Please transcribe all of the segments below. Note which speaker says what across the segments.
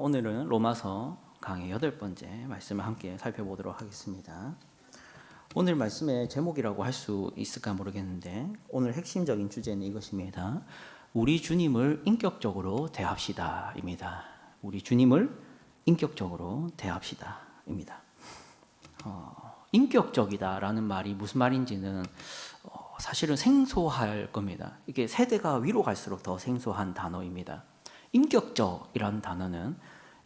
Speaker 1: 오늘은 로마서 강의 8번째 말씀을 함께 살펴보도록 하겠습니다. 오늘 말씀의 제목이라고 할 수 있을까 모르겠는데 오늘 핵심적인 주제는 이것입니다. 우리 주님을 인격적으로 대합시다 입니다. 우리 주님을 인격적으로 대합시다 입니다. 인격적이다라는 말이 무슨 말인지는 사실은 생소할 겁니다. 이게 세대가 위로 갈수록 더 생소한 단어입니다. 인격적이라는 단어는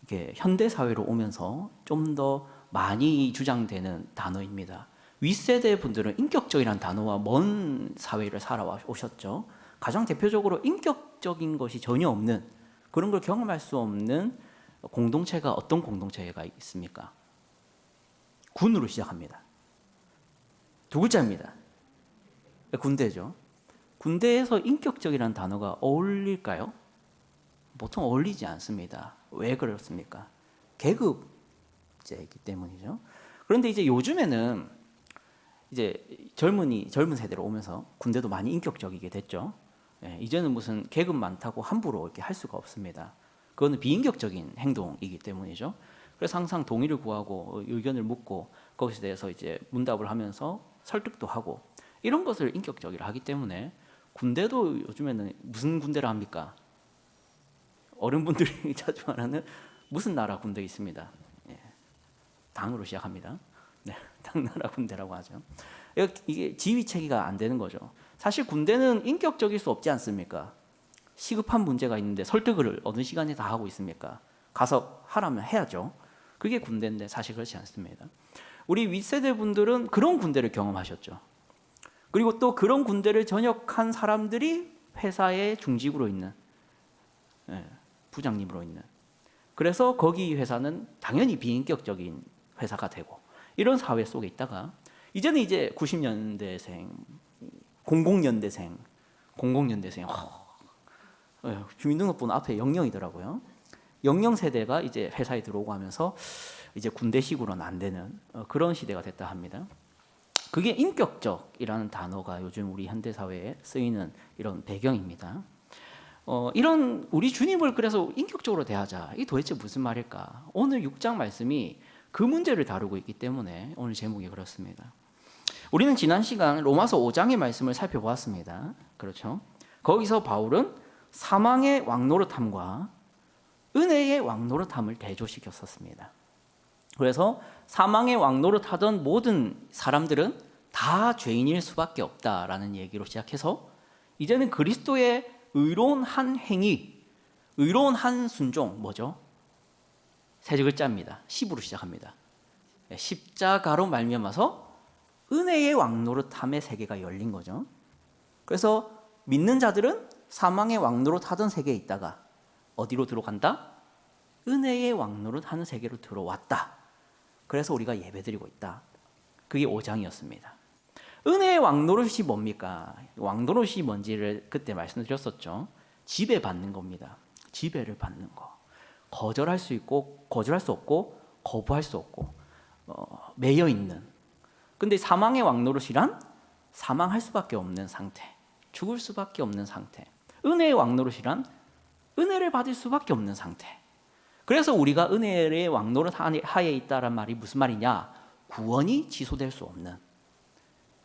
Speaker 1: 이게 현대 사회로 오면서 좀 더 많이 주장되는 단어입니다. 윗세대 분들은 인격적이라는 단어와 먼 사회를 살아오셨죠. 가장 대표적으로 인격적인 것이 전혀 없는, 그런 걸 경험할 수 없는 공동체가 어떤 공동체가 있습니까? 군으로 시작합니다. 두 글자입니다. 군대죠. 군대에서 인격적이라는 단어가 어울릴까요? 보통 어울리지 않습니다. 왜 그렇습니까? 계급제이기 때문이죠. 그런데 이제 요즘에는 이제 젊은 세대로 오면서 군대도 많이 인격적이게 됐죠. 이제는 무슨 계급 많다고 함부로 이렇게 할 수가 없습니다. 그거는 비인격적인 행동이기 때문이죠. 그래서 항상 동의를 구하고 의견을 묻고 거기에 대해서 이제 문답을 하면서 설득도 하고 이런 것을 인격적이라 하기 때문에 군대도 요즘에는 무슨 군대라 합니까? 어른분들이 자주 말하는 무슨 나라 군대 있습니다. 당으로 시작합니다. 네, 당나라 군대라고 하죠. 이게 지휘 체계가 안 되는 거죠. 사실 군대는 인격적일 수 없지 않습니까? 시급한 문제가 있는데 설득을 어느 시간에 다 하고 있습니까? 가서 하라면 해야죠. 그게 군대인데 사실 그렇지 않습니다. 우리 윗세대 분들은 그런 군대를 경험하셨죠. 그리고 또 그런 군대를 전역한 사람들이 회사의 중직으로 있는, 부장님으로 있는. 그래서 거기 회사는 당연히 비인격적인 회사가 되고 이런 사회 속에 있다가 이제는 이제 90년대생, 00년대생, 주민등록번호 앞에 00이더라고요. 00 세대가 이제 회사에 들어오고 하면서 이제 군대식으로는 안 되는 그런 시대가 됐다 합니다. 그게 인격적이라는 단어가 요즘 우리 현대 사회에 쓰이는 이런 배경입니다. 이런 우리 주님을 그래서 인격적으로 대하자. 이게 도대체 무슨 말일까? 오늘 6장 말씀이 그 문제를 다루고 있기 때문에 오늘 제목이 그렇습니다. 우리는 지난 시간 로마서 5장의 말씀을 살펴보았습니다. 그렇죠? 거기서 바울은 사망의 왕노릇함과 은혜의 왕노릇함을 대조시켰었습니다. 그래서 사망의 왕노릇하던 모든 사람들은 다 죄인일 수밖에 없다라는 얘기로 시작해서 이제는 그리스도의 의로운 한 행위, 의로운 한 순종, 뭐죠? 세 글자입니다. 10으로 시작합니다. 십자가로 말미암아서 은혜의 왕노릇함의 세계가 열린 거죠. 그래서 믿는 자들은 사망의 왕노릇하던 세계에 있다가 어디로 들어간다? 은혜의 왕노릇하는 세계로 들어왔다. 그래서 우리가 예배드리고 있다. 그게 5장이었습니다. 은혜의 왕노릇이 뭡니까? 왕노릇이 뭔지를 그때 말씀드렸었죠. 지배받는 겁니다. 지배를 받는 거. 거절할 수 있고 거절할 수 없고 거부할 수 없고 매여 있는. 근데 사망의 왕노릇이란 사망할 수밖에 없는 상태, 죽을 수밖에 없는 상태. 은혜의 왕노릇이란 은혜를 받을 수밖에 없는 상태. 그래서 우리가 은혜의 왕노릇 하에 있다란 말이 무슨 말이냐? 구원이 취소될 수 없는,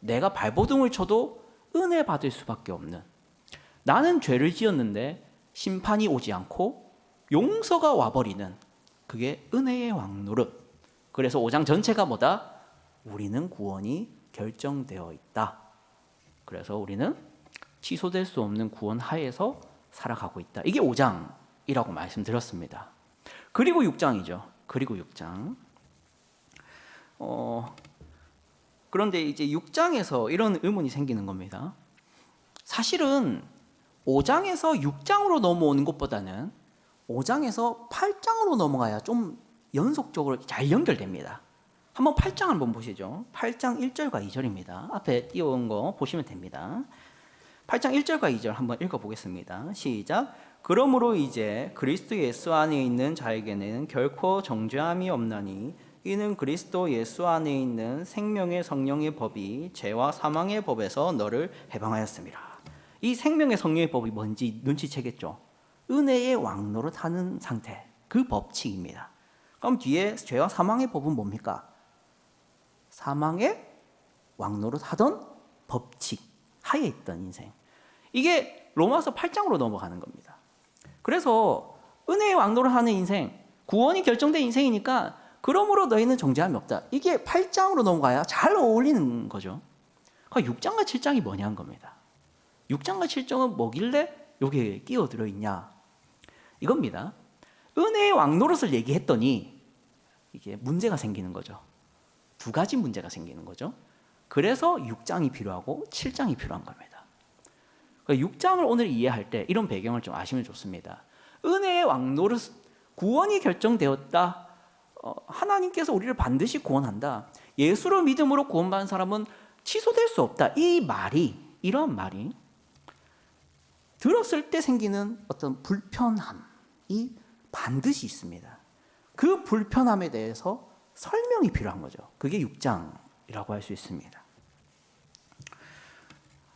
Speaker 1: 내가 발버둥을 쳐도 은혜 받을 수밖에 없는, 나는 죄를 지었는데 심판이 오지 않고 용서가 와버리는, 그게 은혜의 왕노릇. 그래서 5장 전체가 뭐다? 우리는 구원이 결정되어 있다. 그래서 우리는 취소될 수 없는 구원 하에서 살아가고 있다. 이게 5장이라고 말씀드렸습니다. 그리고 6장이죠. 그리고 6장. 그런데 이제 6장에서 이런 의문이 생기는 겁니다. 사실은 5장에서 6장으로 넘어오는 것보다는 5장에서 8장으로 넘어가야 좀 연속적으로 잘 연결됩니다. 한번 8장 한번 보시죠. 8장 1절과 2절입니다. 앞에 띄워온 거 보시면 됩니다. 8장 1절과 2절 한번 읽어보겠습니다. 시작. 그러므로 이제 그리스도 예수 안에 있는 자에게는 결코 정죄함이 없나니 이는 그리스도 예수 안에 있는 생명의 성령의 법이 죄와 사망의 법에서 너를 해방하였습니다. 이 생명의 성령의 법이 뭔지 눈치채겠죠. 은혜의 왕노릇하는 상태, 그 법칙입니다. 그럼 뒤에 죄와 사망의 법은 뭡니까? 사망의 왕노릇하던 법칙 하에 있던 인생. 이게 로마서 8장으로 넘어가는 겁니다. 그래서 은혜의 왕노릇하는 인생, 구원이 결정된 인생이니까 그러므로 너희는 정죄함이 없다. 이게 8장으로 넘어가야 잘 어울리는 거죠. 그러니까 6장과 7장이 뭐냐는 겁니다. 6장과 7장은 뭐길래 여기에 끼어들어 있냐? 이겁니다. 은혜의 왕노릇을 얘기했더니 이게 문제가 생기는 거죠. 두 가지 문제가 생기는 거죠. 그래서 6장이 필요하고 7장이 필요한 겁니다. 그러니까 6장을 오늘 이해할 때 이런 배경을 좀 아시면 좋습니다. 은혜의 왕노릇, 구원이 결정되었다. 하나님께서 우리를 반드시 구원한다. 예수를 믿음으로 구원받은 사람은 취소될 수 없다. 이런 말이 들었을 때 생기는 어떤 불편함이 반드시 있습니다. 그 불편함에 대해서 설명이 필요한 거죠. 그게 6장이라고 할 수 있습니다.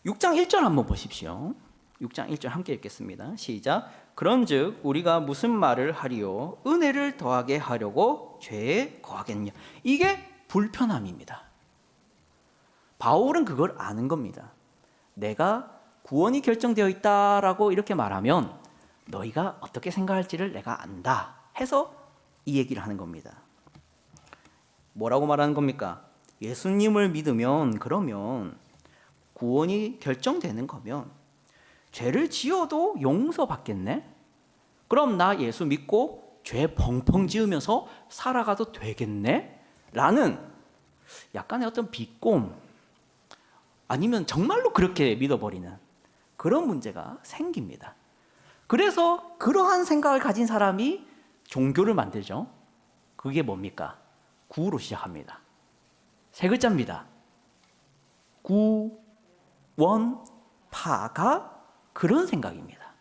Speaker 1: 6장 1절 한번 보십시오. 6장 1절 함께 읽겠습니다. 시작. 그런즉 우리가 무슨 말을 하리요? 은혜를 더하게 하려고 죄에 거하겠냐? 이게 불편함입니다. 바울은 그걸 아는 겁니다. 내가 구원이 결정되어 있다라고 이렇게 말하면 너희가 어떻게 생각할지를 내가 안다 해서 이 얘기를 하는 겁니다. 뭐라고 말하는 겁니까? 예수님을 믿으면 그러면 구원이 결정되는 거면 죄를 지어도 용서받겠네? 그럼 나 예수 믿고 죄 펑펑 지으면서 살아가도 되겠네? 라는 약간의 어떤 비꼼, 아니면 정말로 그렇게 믿어버리는 그런 문제가 생깁니다. 그래서 그러한 생각을 가진 사람이 종교를 만들죠. 그게 뭡니까? 구로 시작합니다. 세 글자입니다. 구, 원, 파가 그런 생각입니다.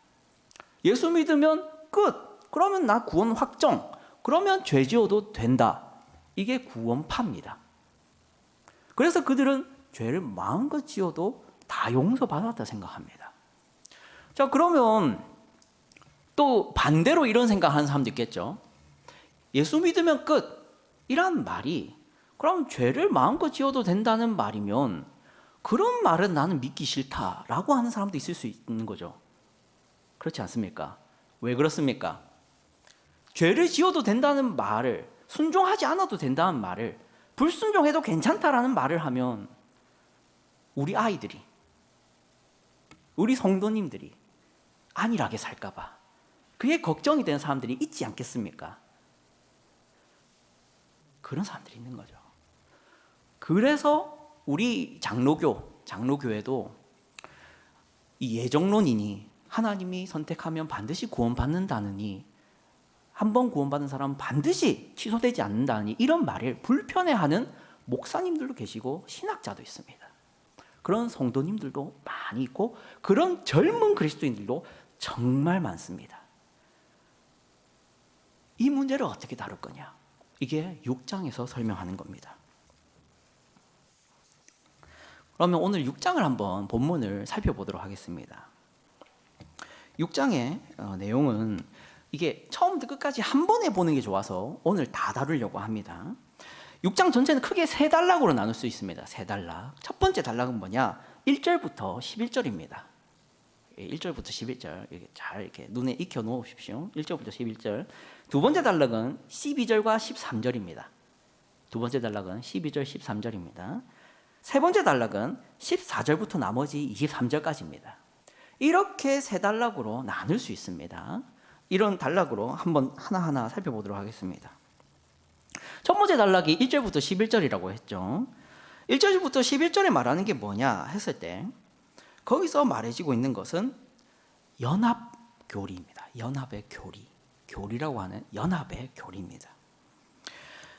Speaker 1: 예수 믿으면 끝. 그러면 나 구원 확정. 그러면 죄 지어도 된다. 이게 구원파입니다. 그래서 그들은 죄를 마음껏 지어도 다 용서받았다 생각합니다. 자, 그러면 또 반대로 이런 생각하는 사람도 있겠죠. 예수 믿으면 끝. 이란 말이 그럼 죄를 마음껏 지어도 된다는 말이면 그런 말은 나는 믿기 싫다라고 하는 사람도 있을 수 있는 거죠. 그렇지 않습니까? 왜 그렇습니까? 죄를 지어도 된다는 말을, 순종하지 않아도 된다는 말을, 불순종해도 괜찮다라는 말을 하면 우리 아이들이, 우리 성도님들이 안일하게 살까 봐 그게 걱정이 되는 사람들이 있지 않겠습니까? 그런 사람들이 있는 거죠. 그래서 우리 장로교회도 이 예정론이니 하나님이 선택하면 반드시 구원받는다느니 한번 구원받은 사람은 반드시 취소되지 않는다니 이런 말을 불편해하는 목사님들도 계시고 신학자도 있습니다. 그런 성도님들도 많이 있고 그런 젊은 그리스도인들도 정말 많습니다. 이 문제를 어떻게 다룰 거냐? 이게 6장에서 설명하는 겁니다. 그러면 오늘 6장을 한번 본문을 살펴보도록 하겠습니다. 6장의 내용은 이게 처음부터 끝까지 한 번에 보는 게 좋아서 오늘 다 다루려고 합니다. 6장 전체는 크게 세 단락으로 나눌 수 있습니다. 세 단락. 첫 번째 단락은 뭐냐? 1절부터 11절입니다. 1절부터 11절 잘 이렇게 눈에 익혀 놓으십시오. 1절부터 11절. 두 번째 단락은 12절과 13절입니다. 두 번째 단락은 12절, 13절입니다. 세 번째 단락은 14절부터 나머지 23절까지입니다. 이렇게 세 단락으로 나눌 수 있습니다. 이런 단락으로 한번 하나하나 살펴보도록 하겠습니다. 첫 번째 단락이 1절부터 11절이라고 했죠. 1절부터 11절에 말하는 게 뭐냐 했을 때 거기서 말해지고 있는 것은 연합교리입니다. 연합의 교리. 교리라고 하는 연합의 교리입니다.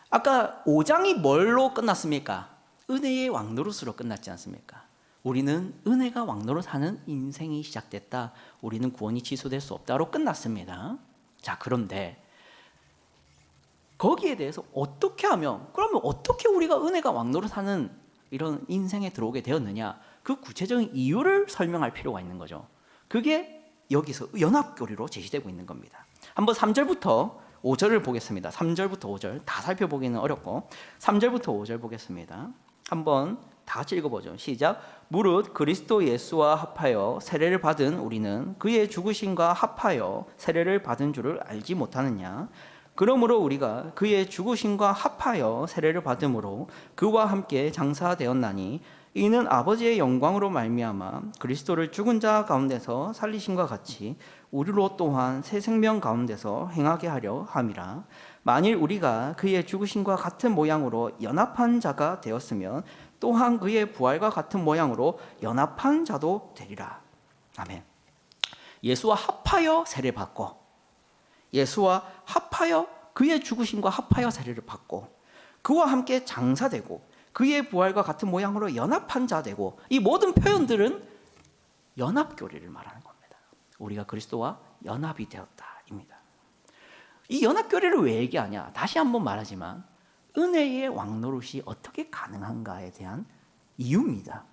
Speaker 1: 아까 5장이 뭘로 끝났습니까? 은혜의 왕노릇으로 끝났지 않습니까? 우리는 은혜가 왕노릇하는 인생이 시작됐다. 우리는 구원이 취소될 수 없다로 끝났습니다. 자, 그런데 거기에 대해서 어떻게 하면, 그러면 어떻게 우리가 은혜가 왕노릇하는 이런 인생에 들어오게 되었느냐? 그 구체적인 이유를 설명할 필요가 있는 거죠. 그게 여기서 연합교리로 제시되고 있는 겁니다. 한번 3절부터 5절을 보겠습니다. 3절부터 5절 다 살펴보기는 어렵고 3절부터 5절 보겠습니다. 한번 다 같이 읽어보죠. 시작. 무릇 그리스도 예수와 합하여 세례를 받은 우리는 그의 죽으심과 합하여 세례를 받은 줄을 알지 못하느냐. 그러므로 우리가 그의 죽으심과 합하여 세례를 받음으로 그와 함께 장사되었나니 이는 아버지의 영광으로 말미암아 그리스도를 죽은 자 가운데서 살리심과 같이 우리로 또한 새 생명 가운데서 행하게 하려 함이라. 만일 우리가 그의 죽으심과 같은 모양으로 연합한 자가 되었으면 또한 그의 부활과 같은 모양으로 연합한 자도 되리라. 아멘. 예수와 합하여 세례를 받고, 예수와 합하여 그의 죽으심과 합하여 세례를 받고, 그와 함께 장사되고, 그의 부활과 같은 모양으로 연합한 자 되고, 이 모든 표현들은 연합교리를 말하는 겁니다. 우리가 그리스도와 연합이 되었다입니다. 이 연합교리를 왜 얘기하냐? 다시 한번 말하지만 은혜의 왕노릇이 어떻게 가능한가에 대한 이유입니다.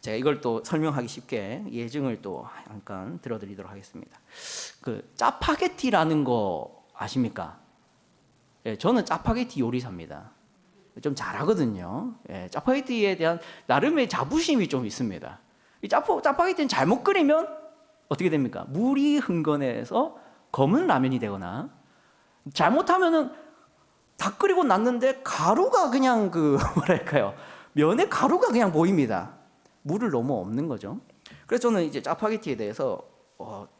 Speaker 1: 제가 이걸 또 설명하기 쉽게 예증을 또 잠깐 들어드리도록 하겠습니다. 그 짜파게티라는 거 아십니까? 예, 저는 짜파게티 요리사입니다. 좀 잘하거든요. 예, 짜파게티에 대한 나름의 자부심이 좀 있습니다. 이 짜파게티는 잘못 끓이면 어떻게 됩니까? 물이 흥건해서 검은 라면이 되거나, 잘못하면은 다 끓이고 났는데 가루가 그냥 뭐랄까요, 면에 가루가 그냥 보입니다. 물을 너무 없는 거죠. 그래서 저는 이제 짜파게티에 대해서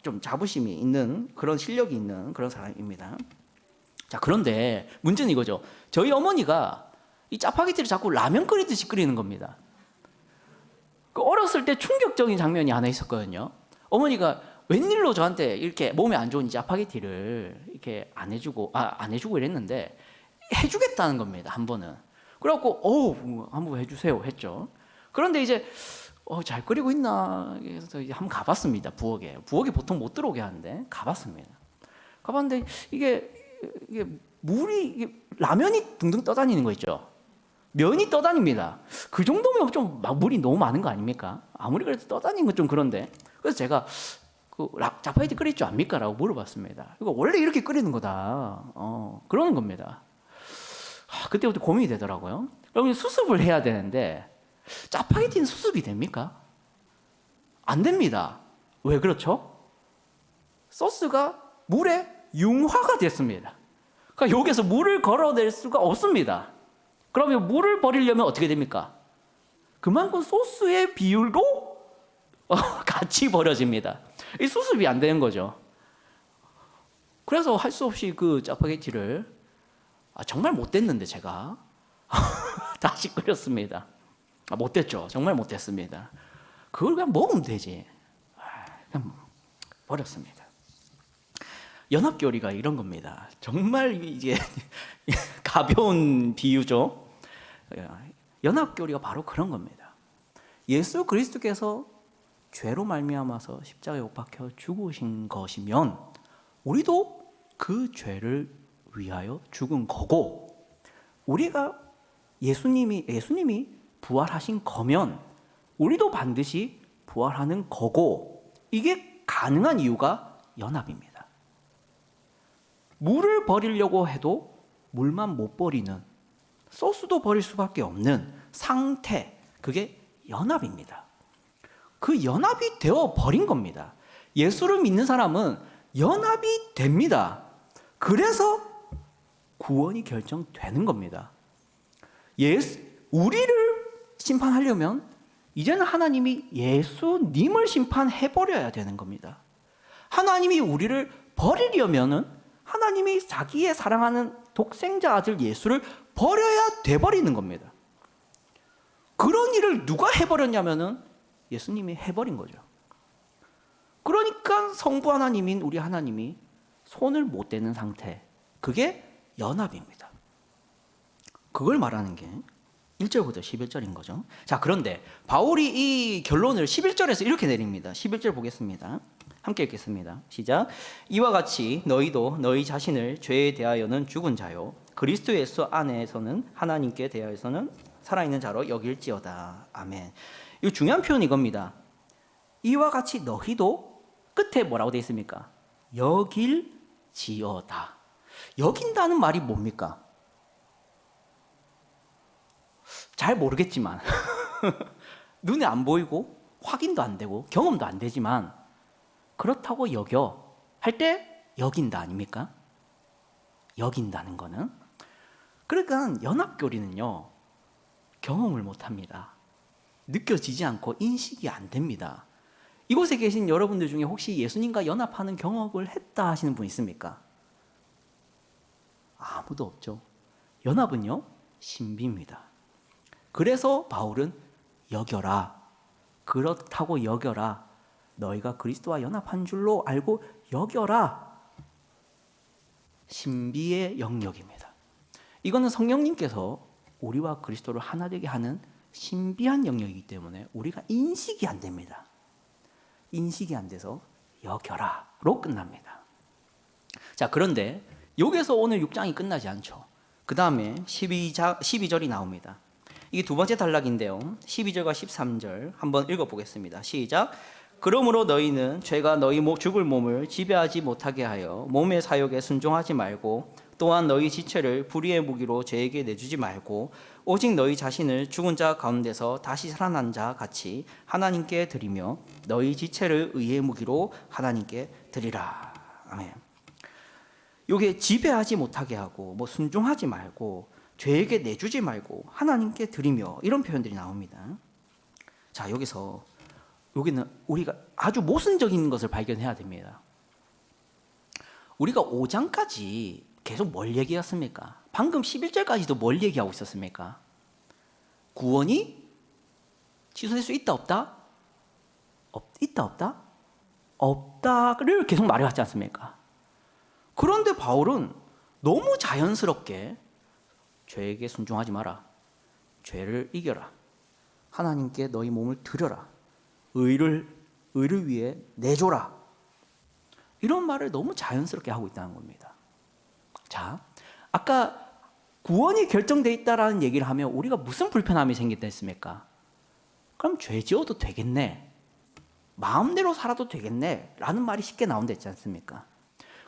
Speaker 1: 좀 자부심이 있는, 그런 실력이 있는 그런 사람입니다. 자, 그런데 문제는 이거죠. 저희 어머니가 이 짜파게티를 자꾸 라면 끓이듯이 끓이는 겁니다. 어렸을 때 충격적인 장면이 하나 있었거든요. 어머니가 웬일로 저한테 이렇게 몸에 안 좋은 짜파게티를 이렇게 안 해주고 이랬는데 해주겠다는 겁니다. 한 번은. 그래갖고 한번 해주세요 했죠. 그런데 이제 잘 끓이고 있나 해서 이제 한번 가봤습니다. 부엌에 보통 못 들어오게 하는데 가봤습니다. 가봤는데 이게 물이, 라면이 둥둥 떠다니는 거 있죠. 면이 떠다닙니다. 그 정도면 좀 물이 너무 많은 거 아닙니까? 아무리 그래도 떠다니는 건 좀 그런데. 그래서 제가 짜파게티 끓일 줄 압니까? 라고 물어봤습니다. 이거 원래 이렇게 끓이는 거다. 그러는 겁니다. 그때부터 고민이 되더라고요. 그러면 수습을 해야 되는데 짜파게티는 수습이 됩니까? 안 됩니다. 왜 그렇죠? 소스가 물에 융화가 됐습니다. 그러니까 여기서 물을 걸어낼 수가 없습니다. 그러면 물을 버리려면 어떻게 됩니까? 그만큼 소스의 비율도 같이 버려집니다. 이 수습이 안 되는 거죠. 그래서 할 수 없이 그 짜파게티를 정말 못됐는데 제가 다시 끓였습니다. 못됐죠. 정말 못됐습니다. 그걸 그냥 먹으면 되지. 그냥 버렸습니다. 연합교리가 이런 겁니다. 정말 이제 가벼운 비유죠. 연합교리가 바로 그런 겁니다. 예수 그리스도께서 죄로 말미암아서 십자가에 못 박혀 죽으신 것이면 우리도 그 죄를 위하여 죽은 거고, 우리가 예수님이 부활하신 거면 우리도 반드시 부활하는 거고, 이게 가능한 이유가 연합입니다. 물을 버리려고 해도 물만 못 버리는, 소스도 버릴 수밖에 없는 상태, 그게 연합입니다. 그 연합이 되어 버린 겁니다. 예수를 믿는 사람은 연합이 됩니다. 그래서 구원이 결정되는 겁니다. 우리를 심판하려면 이제는 하나님이 예수님을 심판해버려야 되는 겁니다. 하나님이 우리를 버리려면은 하나님이 자기의 사랑하는 독생자 아들 예수를 버려야 돼버리는 겁니다. 그런 일을 누가 해버렸냐면은 예수님이 해버린 거죠. 그러니까 성부 하나님인 우리 하나님이 손을 못 대는 상태, 그게 연합입니다. 그걸 말하는 게 1절부터 11절인 거죠. 자, 그런데 바울이 이 결론을 11절에서 이렇게 내립니다. 11절 보겠습니다. 함께 읽겠습니다. 시작. 이와 같이 너희도 너희 자신을 죄에 대하여는 죽은 자요 그리스도 예수 안에서는 하나님께 대하여서는 살아있는 자로 여길지어다. 아멘. 이 중요한 표현이 이겁니다. 이와 같이 너희도 끝에 뭐라고 되어 있습니까? 여길지어다. 여긴다는 말이 뭡니까? 잘 모르겠지만 눈에 안 보이고 확인도 안 되고 경험도 안 되지만 그렇다고 여겨 할 때 여긴다 아닙니까? 여긴다는 거는. 그러니까 연합교리는요, 경험을 못합니다. 느껴지지 않고 인식이 안 됩니다. 이곳에 계신 여러분들 중에 혹시 예수님과 연합하는 경험을 했다 하시는 분 있습니까? 아무도 없죠. 연합은요, 신비입니다. 그래서 바울은 여겨라, 그렇다고 여겨라, 너희가 그리스도와 연합한 줄로 알고 여겨라, 신비의 영역입니다. 이거는 성령님께서 우리와 그리스도를 하나 되게 하는 신비한 영역이기 때문에 우리가 인식이 안 됩니다. 인식이 안 돼서 여겨라로 끝납니다. 자, 그런데 여기서 오늘 6장이 끝나지 않죠. 그 다음에 12절이 나옵니다. 이게 두 번째 단락인데요, 12절과 13절 한번 읽어보겠습니다. 시작. 그러므로 너희는 죄가 너희 죽을 몸을 지배하지 못하게 하여 몸의 사욕에 순종하지 말고, 또한 너희 지체를 불의의 무기로 죄에게 내주지 말고, 오직 너희 자신을 죽은 자 가운데서 다시 살아난 자 같이 하나님께 드리며 너희 지체를 의의 무기로 하나님께 드리라. 아멘. 이게 지배하지 못하게 하고 뭐 순종하지 말고 죄에게 내주지 말고 하나님께 드리며, 이런 표현들이 나옵니다. 자, 여기는 우리가 아주 모순적인 것을 발견해야 됩니다. 우리가 5장까지 계속 뭘 얘기했습니까? 방금 11절까지도 뭘 얘기하고 있었습니까? 구원이 취소될 수 있다 없다? 있다 없다? 없다를 계속 말해왔지 않습니까? 그런데 바울은 너무 자연스럽게 죄에게 순종하지 마라, 죄를 이겨라, 하나님께 너희 몸을 드려라, 의를 위해 내줘라, 이런 말을 너무 자연스럽게 하고 있다는 겁니다. 자, 아까 구원이 결정되어 있다라는 얘기를 하면 우리가 무슨 불편함이 생긴다 했습니까? 그럼 죄 지어도 되겠네, 마음대로 살아도 되겠네 라는 말이 쉽게 나온다 했지 않습니까?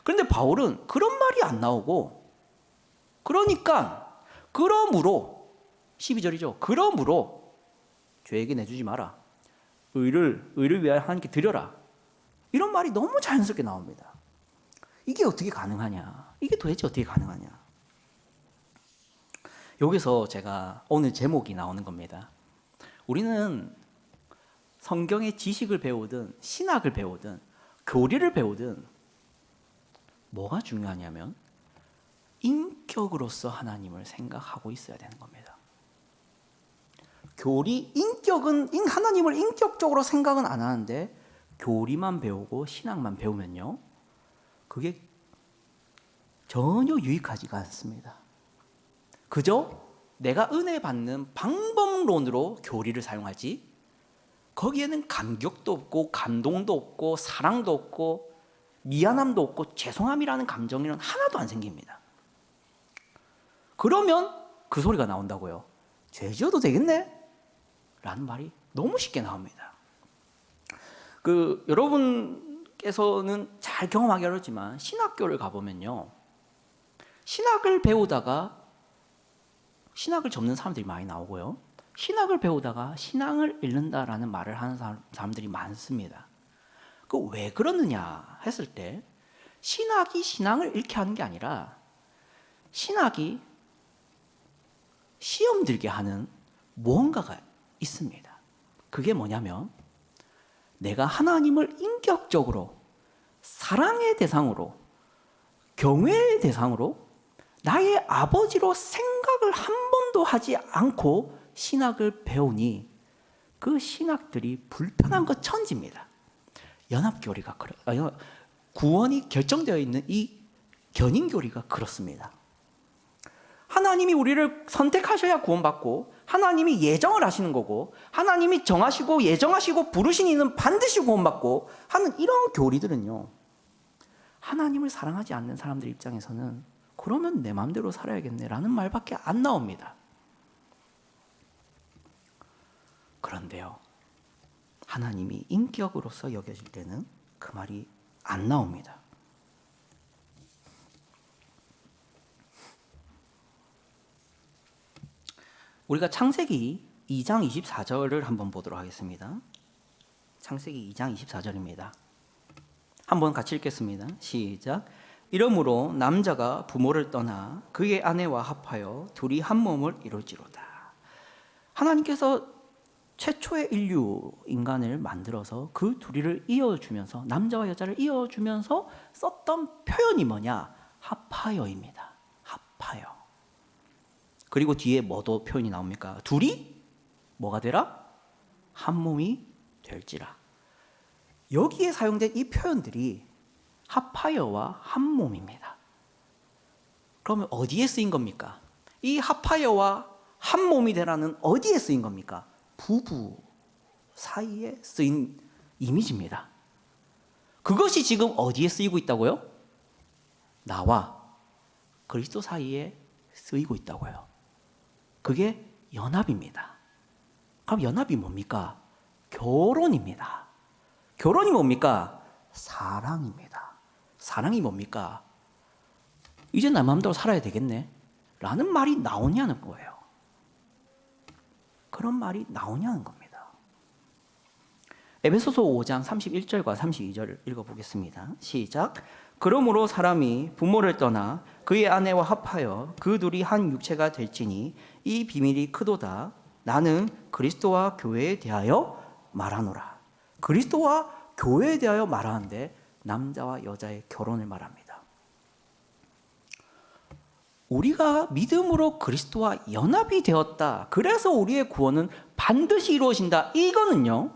Speaker 1: 그런데 바울은 그런 말이 안 나오고, 그러므로 12절이죠. 그러므로 죄에게 내주지 마라, 의를 위하여 하나님께 드려라, 이런 말이 너무 자연스럽게 나옵니다. 이게 어떻게 가능하냐? 이게 도대체 어떻게 가능하냐? 여기서 제가 오늘 제목이 나오는 겁니다. 우리는 성경의 지식을 배우든 신학을 배우든 교리를 배우든 뭐가 중요하냐면 인격으로서 하나님을 생각하고 있어야 되는 겁니다. 하나님을 인격적으로 생각은 안 하는데 교리만 배우고 신학만 배우면요, 그게 전혀 유익하지가 않습니다. 그저 내가 은혜 받는 방법론으로 교리를 사용하지, 거기에는 감격도 없고 감동도 없고 사랑도 없고 미안함도 없고 죄송함이라는 감정은 하나도 안 생깁니다. 그러면 그 소리가 나온다고요. 죄 지어도 되겠네? 라는 말이 너무 쉽게 나옵니다. 여러분께서는 잘 경험하기 어렵지만 신학교를 가보면요, 신학을 배우다가 신학을 접는 사람들이 많이 나오고요, 신학을 배우다가 신앙을 잃는다라는 말을 하는 사람들이 많습니다. 그 왜 그러느냐 했을 때, 신학이 신앙을 잃게 하는 게 아니라 신학이 시험 들게 하는 무언가가 있습니다. 그게 뭐냐면, 내가 하나님을 인격적으로 사랑의 대상으로, 경외의 대상으로, 나의 아버지로 생각을 한 번도 하지 않고 신학을 배우니 그 신학들이 불편한 것 천지입니다. 연합교리가 구원이 결정되어 있는 이 견인교리가 그렇습니다. 하나님이 우리를 선택하셔야 구원받고, 하나님이 예정을 하시는 거고, 하나님이 정하시고 예정하시고 부르신 이는 반드시 구원받고 하는 이런 교리들은요, 하나님을 사랑하지 않는 사람들 입장에서는 그러면 내 마음대로 살아야겠네라는 말밖에 안 나옵니다. 그런데요, 하나님이 인격으로서 여겨질 때는 그 말이 안 나옵니다. 우리가 창세기 2장 24절을 한번 보도록 하겠습니다. 창세기 2장 24절입니다. 한번 같이 읽겠습니다. 시작. 이러므로 남자가 부모를 떠나 그의 아내와 합하여 둘이 한 몸을 이룰지로다. 하나님께서 최초의 인류 인간을 만들어서 그 둘이를 이어주면서, 남자와 여자를 이어주면서 썼던 표현이 뭐냐? 합하여입니다. 합하여. 그리고 뒤에 뭐도 표현이 나옵니까? 둘이 뭐가 되라? 한 몸이 될지라. 여기에 사용된 이 표현들이 합하여와 한 몸입니다. 그러면 어디에 쓰인 겁니까? 이 합하여와 한 몸이 되라는 어디에 쓰인 겁니까? 부부 사이에 쓰인 이미지입니다. 그것이 지금 어디에 쓰이고 있다고요? 나와 그리스도 사이에 쓰이고 있다고요. 그게 연합입니다. 그럼 연합이 뭡니까? 결혼입니다. 결혼이 뭡니까? 사랑입니다. 사랑이 뭡니까? 이제 내 마음대로 살아야 되겠네 라는 말이 나오냐는 거예요. 그런 말이 나오냐는 겁니다. 에베소서 5장 31절과 32절을 읽어보겠습니다. 시작. 그러므로 사람이 부모를 떠나 그의 아내와 합하여 그 둘이 한 육체가 될지니 이 비밀이 크도다. 나는 그리스도와 교회에 대하여 말하노라. 그리스도와 교회에 대하여 말하는데 남자와 여자의 결혼을 말합니다. 우리가 믿음으로 그리스도와 연합이 되었다. 그래서 우리의 구원은 반드시 이루어진다. 이거는요,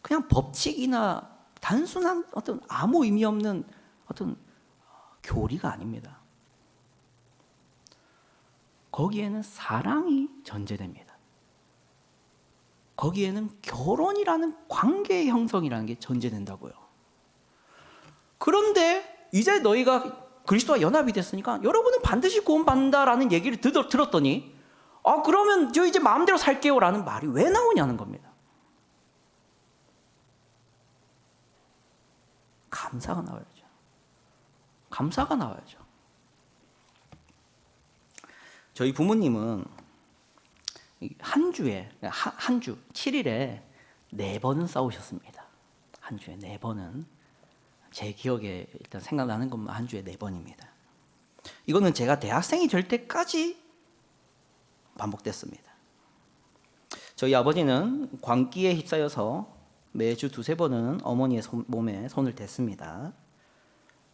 Speaker 1: 그냥 법칙이나 단순한 어떤 아무 의미 없는 어떤 교리가 아닙니다. 거기에는 사랑이 전제됩니다. 거기에는 결혼이라는 관계의 형성이라는 게 전제된다고요. 그런데 이제 너희가 그리스도와 연합이 됐으니까 여러분은 반드시 구원받는다라는 얘기를 들었더니 그러면 저 이제 마음대로 살게요 라는 말이 왜 나오냐는 겁니다. 감사가 나와야죠. 감사가 나와야죠. 저희 부모님은 한 주에, 한 주, 7일에 4번은 싸우셨습니다. 한 주에 4번은. 제 기억에 일단 생각나는 것만 한 주에 4번입니다. 이거는 제가 대학생이 될 때까지 반복됐습니다. 저희 아버지는 광기에 휩싸여서 매주 2-3번은 어머니의 몸에 손을 댔습니다.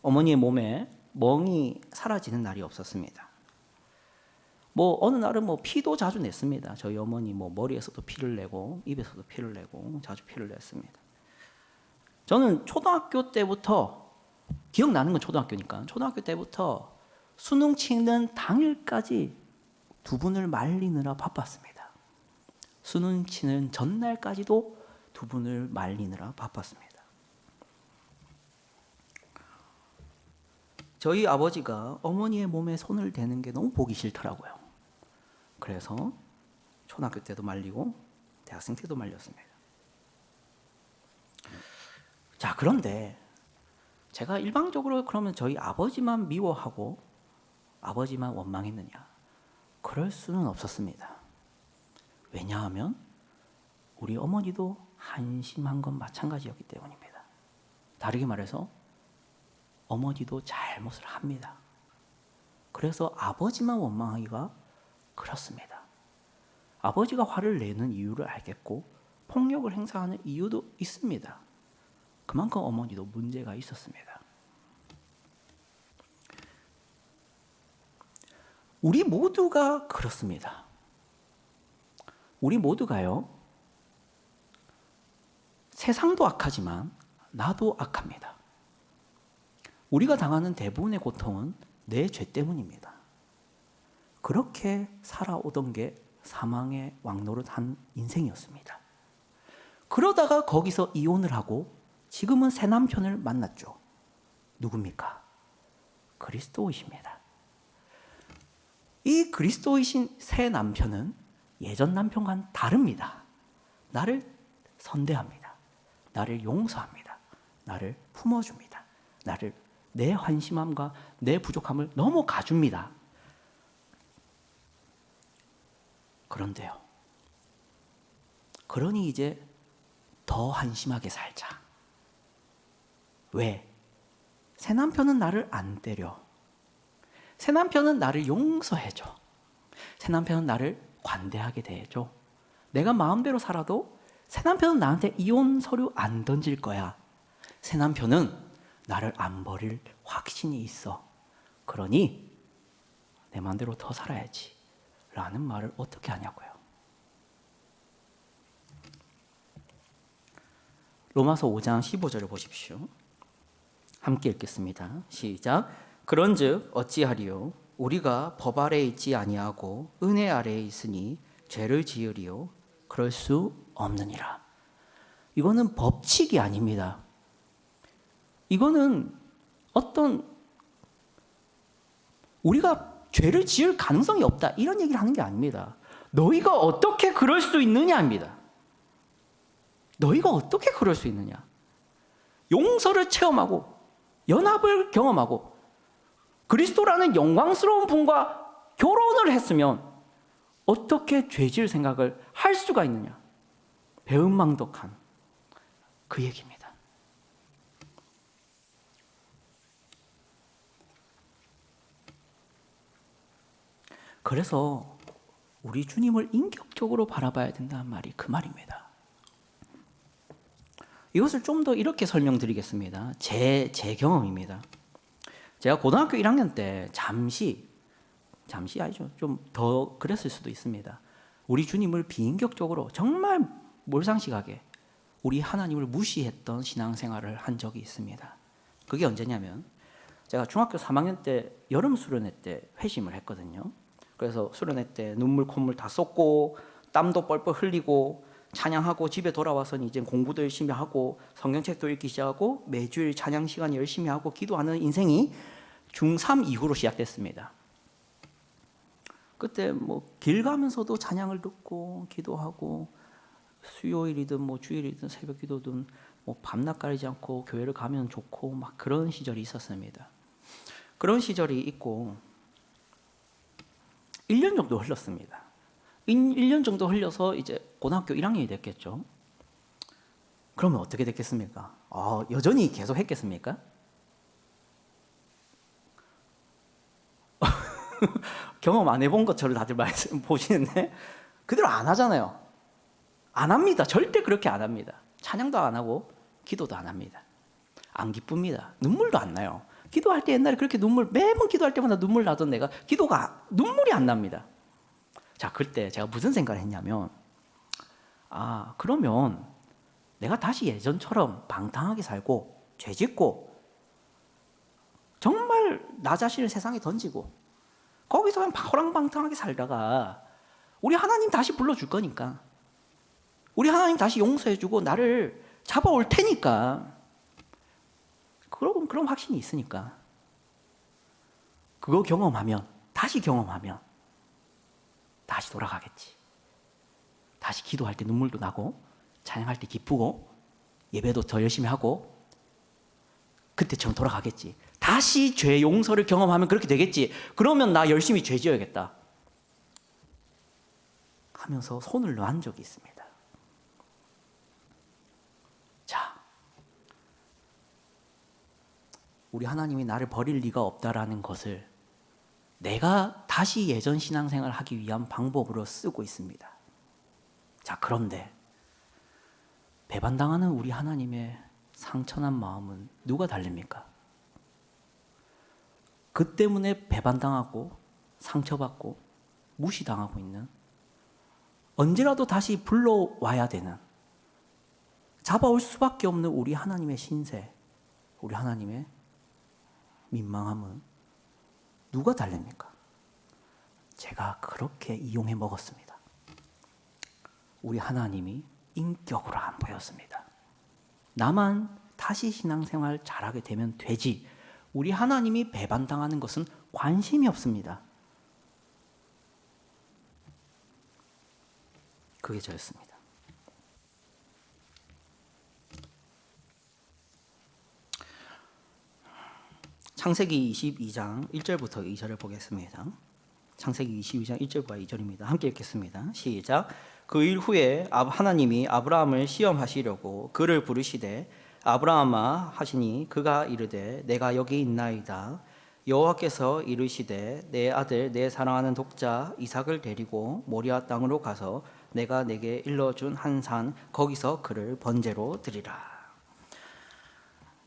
Speaker 1: 어머니의 몸에 멍이 사라지는 날이 없었습니다. 어느 날은 피도 자주 냈습니다. 저희 어머니 머리에서도 피를 내고 입에서도 피를 내고 자주 피를 냈습니다. 저는 초등학교 때부터, 기억나는 건 초등학교니까, 초등학교 때부터 수능 치는 당일까지 두 분을 말리느라 바빴습니다. 수능 치는 전날까지도 두 분을 말리느라 바빴습니다. 저희 아버지가 어머니의 몸에 손을 대는 게 너무 보기 싫더라고요. 그래서 초등학교 때도 말리고 대학생 때도 말렸습니다. 자, 그런데 제가 일방적으로 그러면 저희 아버지만 미워하고 아버지만 원망했느냐? 그럴 수는 없었습니다. 왜냐하면 우리 어머니도 한심한 건 마찬가지였기 때문입니다. 다르게 말해서 어머니도 잘못을 합니다. 그래서 아버지만 원망하기가 그렇습니다. 아버지가 화를 내는 이유를 알겠고 폭력을 행사하는 이유도 있습니다. 그만큼 어머니도 문제가 있었습니다. 우리 모두가 그렇습니다. 우리 모두가요, 세상도 악하지만 나도 악합니다. 우리가 당하는 대부분의 고통은 내 죄 때문입니다. 그렇게 살아오던 게 사망의 왕노릇한 인생이었습니다. 그러다가 거기서 이혼을 하고 지금은 새 남편을 만났죠. 누굽니까? 그리스도이십니다. 이 그리스도이신 새 남편은 예전 남편과는 다릅니다. 나를 선대합니다. 나를 용서합니다. 나를 품어줍니다. 나를 내 한심함과 내 부족함을 넘어가 줍니다. 그런데요. 그러니 이제 더 한심하게 살자. 왜? 새 남편은 나를 안 때려. 새 남편은 나를 용서해줘. 새 남편은 나를 관대하게 대해줘. 내가 마음대로 살아도 새 남편은 나한테 이혼 서류 안 던질 거야. 새 남편은 나를 안 버릴 확신이 있어. 그러니 내 마음대로 더 살아야지 라는 말을 어떻게 하냐고요. 로마서 5장 15절을 보십시오. 함께 읽겠습니다. 시작. 그런즉 어찌하리요? 우리가 법 아래에 있지 아니하고 은혜 아래에 있으니 죄를 지으리요? 그럴 수 없느니라. 이거는 법칙이 아닙니다. 이거는 어떤 우리가 죄를 지을 가능성이 없다 이런 얘기를 하는 게 아닙니다. 너희가 어떻게 그럴 수 있느냐입니다. 너희가 어떻게 그럴 수 있느냐? 용서를 체험하고 연합을 경험하고 그리스도라는 영광스러운 분과 결혼을 했으면 어떻게 죄질 생각을 할 수가 있느냐? 배은망덕한 그 얘기입니다. 그래서 우리 주님을 인격적으로 바라봐야 된다는 말이 그 말입니다. 이것을 좀 더 이렇게 설명드리겠습니다. 제 경험입니다. 제가 고등학교 1학년 때 잠시 아니죠. 좀 더 그랬을 수도 있습니다. 우리 주님을 비인격적으로 정말 몰상식하게 우리 하나님을 무시했던 신앙생활을 한 적이 있습니다. 그게 언제냐면 제가 중학교 3학년 때 여름 수련회 때 회심을 했거든요. 그래서 수련회 때 눈물 콧물 다 쏟고 땀도 뻘뻘 흘리고 찬양하고 집에 돌아와서는 이제 공부도 열심히 하고 성경책도 읽기 시작하고 매주일 찬양 시간 열심히 하고 기도하는 인생이 중3 이후로 시작됐습니다. 그때 뭐 길 가면서도 찬양을 듣고 기도하고 수요일이든 뭐 주일이든 새벽 기도든 뭐 밤낮 가리지 않고 교회를 가면 좋고 막 그런 시절이 있었습니다. 그런 시절이 있고 1년 정도 흘렀습니다. 1년 정도 흘려서 이제 고등학교 1학년이 됐겠죠. 그러면 어떻게 됐겠습니까? 여전히 계속 했겠습니까? 경험 안 해본 것처럼 다들 말씀 보시는데 그대로 안 하잖아요. 안 합니다. 절대 그렇게 안 합니다. 찬양도 안 하고 기도도 안 합니다. 안 기쁩니다. 눈물도 안 나요. 기도할 때 옛날에 그렇게 매번 기도할 때마다 눈물 나던 내가 눈물이 안 납니다. 자, 그때 제가 무슨 생각을 했냐면 그러면 내가 다시 예전처럼 방탕하게 살고 죄짓고 정말 나 자신을 세상에 던지고 거기서 그냥 호랑방탕하게 살다가 우리 하나님 다시 불러줄 거니까 우리 하나님 다시 용서해주고 나를 잡아올 테니까 그런 확신이 있으니까 그거 경험하면 다시 돌아가겠지. 다시 기도할 때 눈물도 나고 찬양할 때 기쁘고 예배도 더 열심히 하고 그때처럼 돌아가겠지. 다시 죄 용서를 경험하면 그렇게 되겠지. 그러면 나 열심히 죄 지어야겠다 하면서 손을 놓은 적이 있습니다. 자, 우리 하나님이 나를 버릴 리가 없다라는 것을 내가 다시 예전 신앙생활을 하기 위한 방법으로 쓰고 있습니다. 자, 그런데 배반당하는 우리 하나님의 상처난 마음은 누가 달랩니까? 그 때문에 배반당하고 상처받고 무시당하고 있는 언제라도 다시 불러와야 되는 잡아올 수밖에 없는 우리 하나님의 신세, 우리 하나님의 민망함은 누가 달랩니까? 제가 그렇게 이용해 먹었습니다. 우리 하나님이 인격으로 안 보였습니다. 나만 다시 신앙생활 잘하게 되면 되지 우리 하나님이 배반당하는 것은 관심이 없습니다. 그게 저였습니다. 창세기 22장 1절부터 2절을 보겠습니다. 창세기 22장 1절과 2절입니다. 함께 읽겠습니다. 시작. 그 일 후에 하나님이 아브라함을 시험하시려고 그를 부르시되 아브라함아 하시니 그가 이르되 내가 여기 있나이다. 여호와께서 이르시되 내 아들 내 사랑하는 독자 이삭을 데리고 모리아 땅으로 가서 내가 내게 일러준 한 산 거기서 그를 번제로 드리라.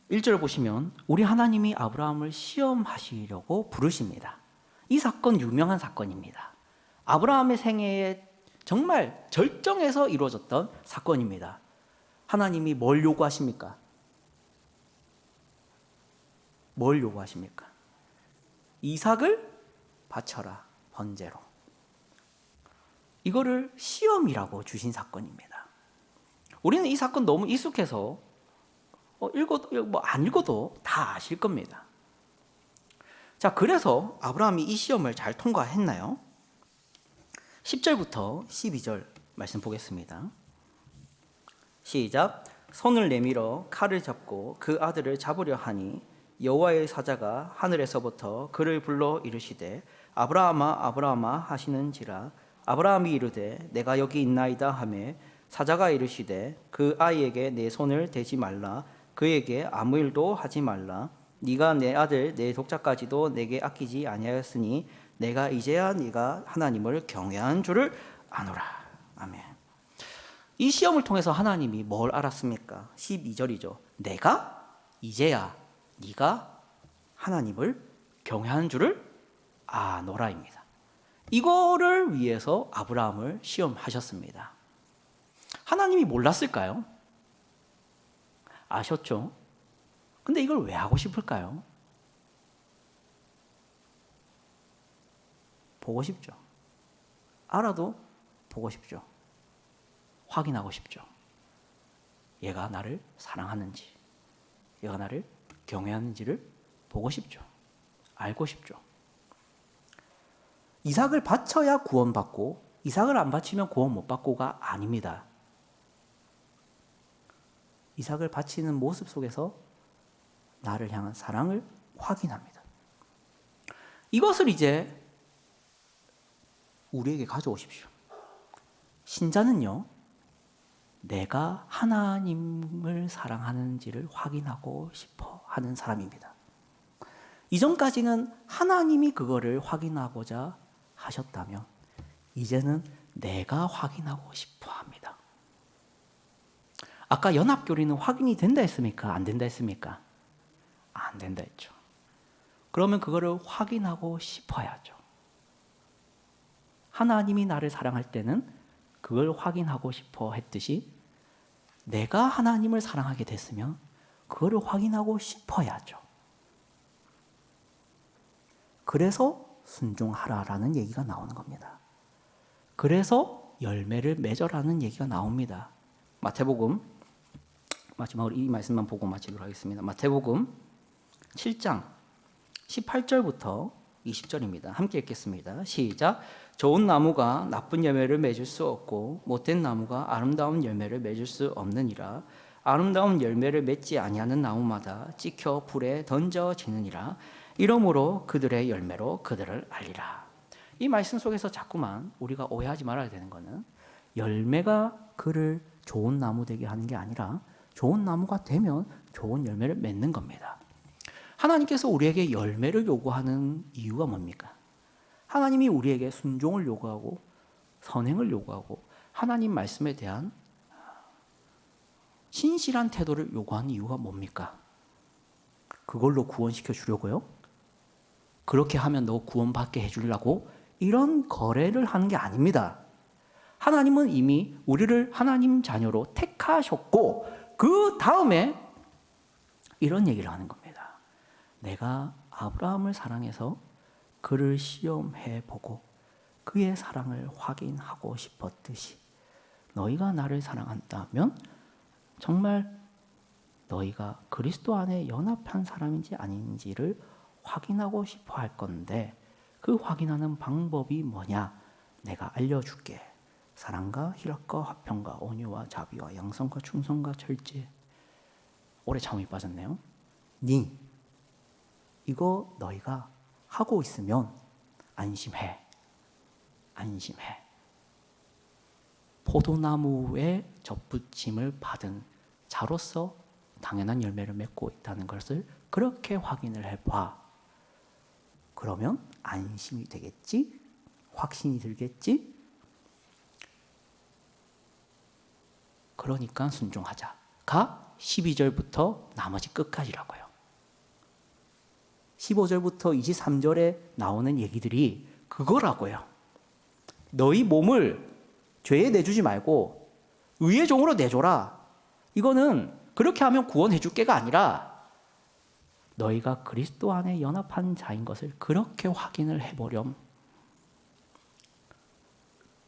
Speaker 1: 1절 보시면 우리 하나님이 아브라함을 시험하시려고 부르십니다. 이 사건 유명한 사건입니다. 아브라함의 생애에 정말 절정에서 이루어졌던 사건입니다. 하나님이 뭘 요구하십니까? 뭘 요구하십니까? 이삭을 바쳐라, 번제로. 이거를 시험이라고 주신 사건입니다. 우리는 이 사건 너무 익숙해서 안 읽어도 다 아실 겁니다. 자, 그래서 아브라함이 이 시험을 잘 통과했나요? 10절부터 12절 말씀 보겠습니다. 시작. 손을 내밀어 칼을 잡고 그 아들을 잡으려 하니 여호와의 사자가 하늘에서부터 그를 불러 이르시되 아브라함아 아브라함아 하시는지라. 아브라함이 이르되 내가 여기 있나이다 하매 사자가 이르시되 그 아이에게 내 손을 대지 말라. 그에게 아무 일도 하지 말라. 네가 내 아들 내 독자까지도 내게 아끼지 아니하였으니 내가 이제야 네가 하나님을 경외하는 줄을 아노라. 아멘. 이 시험을 통해서 하나님이 뭘 알았습니까? 12절이죠. 내가 이제야 네가 하나님을 경외하는 줄을 아노라입니다. 이거를 위해서 아브라함을 시험하셨습니다. 하나님이 몰랐을까요? 아셨죠? 근데 이걸 왜 하고 싶을까요? 보고 싶죠. 알아도 보고 싶죠. 확인하고 싶죠. 얘가 나를 사랑하는지, 얘가 나를 경외하는지를 보고 싶죠. 알고 싶죠. 이삭을 바쳐야 구원받고 이삭을 안 바치면 구원 못 받고가 아닙니다. 이삭을 바치는 모습 속에서 나를 향한 사랑을 확인합니다. 이것을 이제 우리에게 가져오십시오. 신자는요, 내가 하나님을 사랑하는지를 확인하고 싶어 하는 사람입니다. 이전까지는 하나님이 그거를 확인하고자 하셨다면 이제는 내가 확인하고 싶어 합니다. 아까 연합교리는 확인이 된다 했습니까? 안 된다 했습니까? 안 된다 했죠. 그러면 그거를 확인하고 싶어야죠. 하나님이 나를 사랑할 때는 그걸 확인하고 싶어 했듯이 내가 하나님을 사랑하게 됐으면 그거를 확인하고 싶어야죠. 그래서 순종하라라는 얘기가 나오는 겁니다. 그래서 열매를 맺어라는 얘기가 나옵니다. 마태복음, 마지막으로 이 말씀만 보고 마치도록 하겠습니다. 마태복음 7장 18절부터 20절입니다. 함께 읽겠습니다. 시작. 좋은 나무가 나쁜 열매를 맺을 수 없고 못된 나무가 아름다운 열매를 맺을 수 없느니라. 아름다운 열매를 맺지 아니하는 나무마다 찍혀 불에 던져지느니라. 이러므로 그들의 열매로 그들을 알리라. 이 말씀 속에서 자꾸만 우리가 오해하지 말아야 되는 것은 열매가 그를 좋은 나무 되게 하는 게 아니라 좋은 나무가 되면 좋은 열매를 맺는 겁니다. 하나님께서 우리에게 열매를 요구하는 이유가 뭡니까? 하나님이 우리에게 순종을 요구하고 선행을 요구하고 하나님 말씀에 대한 신실한 태도를 요구하는 이유가 뭡니까? 그걸로 구원시켜 주려고요? 그렇게 하면 너 구원받게 해주려고 이런 거래를 하는 게 아닙니다. 하나님은 이미 우리를 하나님 자녀로 택하셨고 그 다음에 이런 얘기를 하는 겁니다. 내가 아브라함을 사랑해서 그를 시험해 보고 그의 사랑을 확인하고 싶었듯이 너희가 나를 사랑한다면 정말 너희가 그리스도 안에 연합한 사람인지 아닌지를 확인하고 싶어 할 건데 그 확인하는 방법이 뭐냐? 내가 알려줄게. 사랑과 희락과 화평과 온유와 자비와 양성과 충성과 절제. 오래 잠이 빠졌네요. 이거 너희가 하고 있으면 안심해 안심해. 포도나무에 접붙임을 받은 자로서 당연한 열매를 맺고 있다는 것을 그렇게 확인을 해봐. 그러면 안심이 되겠지? 확신이 들겠지? 그러니까 순종하자가 12절부터 나머지 끝까지라고요. 15절부터 23절에 나오는 얘기들이 그거라고요. 너희 몸을 죄에 내주지 말고 의의 종으로 내줘라. 이거는 그렇게 하면 구원해 줄게가 아니라 너희가 그리스도 안에 연합한 자인 것을 그렇게 확인을 해보렴.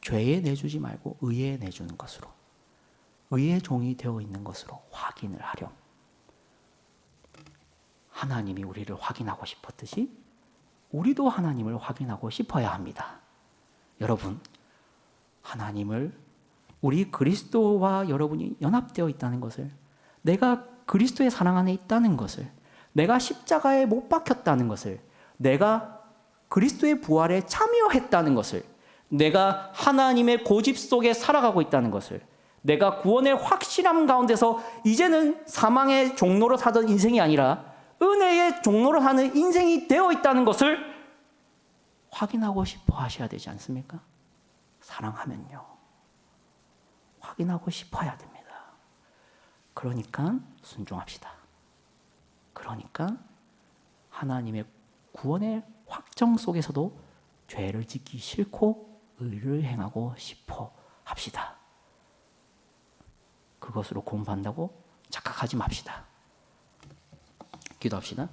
Speaker 1: 죄에 내주지 말고 의에 내주는 것으로, 의의 종이 되어 있는 것으로 확인을 하렴. 하나님이 우리를 확인하고 싶었듯이 우리도 하나님을 확인하고 싶어야 합니다. 여러분, 하나님을, 우리 그리스도와 여러분이 연합되어 있다는 것을, 내가 그리스도의 사랑 안에 있다는 것을, 내가 십자가에 못 박혔다는 것을, 내가 그리스도의 부활에 참여했다는 것을, 내가 하나님의 고집 속에 살아가고 있다는 것을, 내가 구원의 확실함 가운데서 이제는 사망의 종로로 사던 인생이 아니라 은혜의 종로로 사는 인생이 되어 있다는 것을 확인하고 싶어 하셔야 되지 않습니까? 사랑하면요, 확인하고 싶어야 됩니다. 그러니까 순종합시다. 그러니까 하나님의 구원의 확정 속에서도 죄를 짓기 싫고 의를 행하고 싶어 합시다. 그것으로 구원받는다고 착각하지 맙시다. 기도합시다.